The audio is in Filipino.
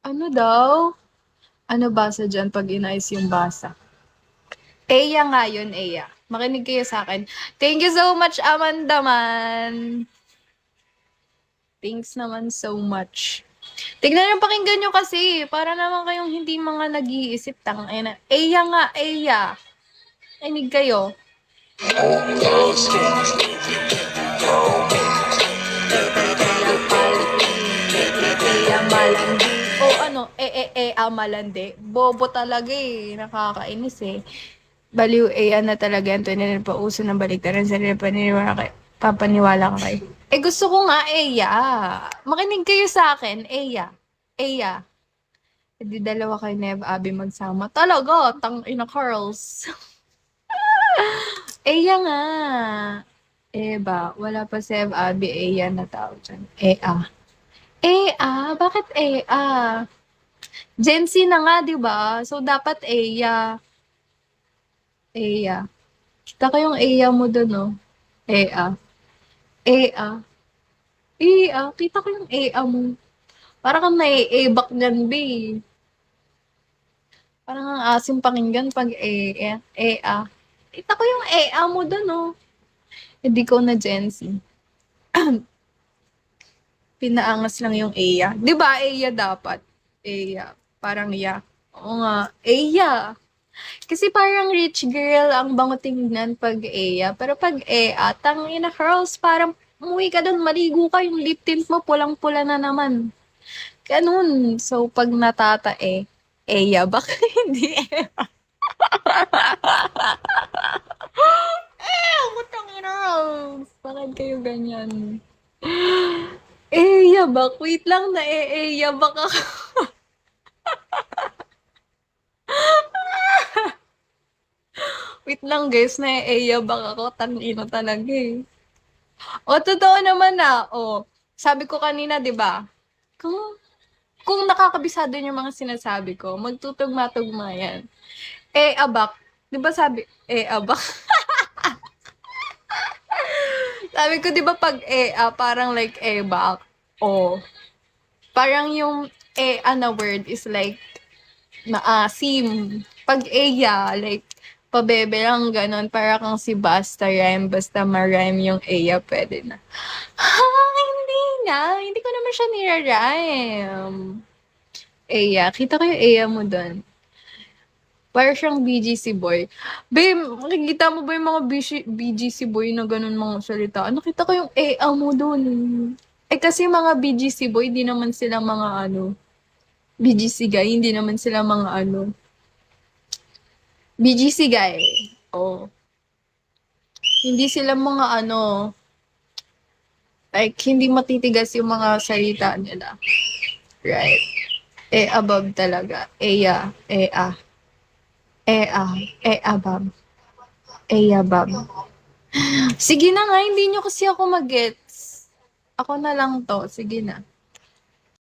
Ano daw? Ano basa dyan pag inayos yung basa? Eya nga yun, Eya. Makinig kayo sa akin. Thank you so much, Amanda man. Thanks naman so much. Tignan nyo, pakinggan nyo kasi. Para naman kayong hindi mga nag-iisip. Tangina. Eya nga, Eya. Kinig kayo. Eya malandi. O ano, malandi. Bobo talaga eh. Nakakainis eh. Baliw na talaga yan. Ito na pauso ng baliktaran sa papaniwala ka kay. Gusto ko nga Eya. Makinig kayo sa akin, Eya. Eya. Di dalawa kayo Nev Abby magsama. Talaga, tang ina curls. Eya nga. Wala pa si Ev Abby, Eya na tao dyan. Bakit Gen Z na nga, di ba? So, dapat Eya. Eya. Kita ko yung Eya mo dun, no? Ea. Ea. Kita ko yung Ea mo. Para kang nai-ebak dyan, B. Parang ang asim pakinggan pag Ea. Kita ko yung Ea mo dun, no? Hindi ko na Gen Z. Pinaangas lang yung Eya. Di ba, Eya dapat? Eya. Parang ya. Oo nga. Eya. Kasi parang rich girl ang bango tingnan pag Eya. Pero pag tangina curls, parang umuwi ka doon, maligo ka, yung lip tint mo, pulang-pula na naman. Ganun. So, pag Eya, baka hindi putang ina. Bakit kayo ganyan? Bak. Wait lang na bak ako. Wait lang guys, na bak ako. Tangina talaga eh. O, totoo naman na. O, sabi ko kanina, di ba? Kung nakakabisado yung mga sinasabi ko, magtutugma-tugma yan. Abak. Di ba sabi, abak? Sabi ko, di ba pag parang like bak. O, parang yung na word is like maasim. Pag like pabebe lang ganon, para kang si basta rhyme, basta ma-rhyme yung pwede na. Hindi na. Hindi ko naman siya nira-rhyme. Kita ko yung mo dun. Para siyang BGC boy. Babe, makikita mo ba yung mga BGC boy na ganun mga salita? Nakita ko yung mo dun. Kasi mga BGC boy, di naman sila mga BGC guy, hindi naman sila mga BGC guy. Oh. Hindi sila mga like, hindi matitigas yung mga salita nila. Right. Above talaga. Above. Above. Sige na nga, hindi nyo kasi ako mag-gets. Ako na lang to. Sige na.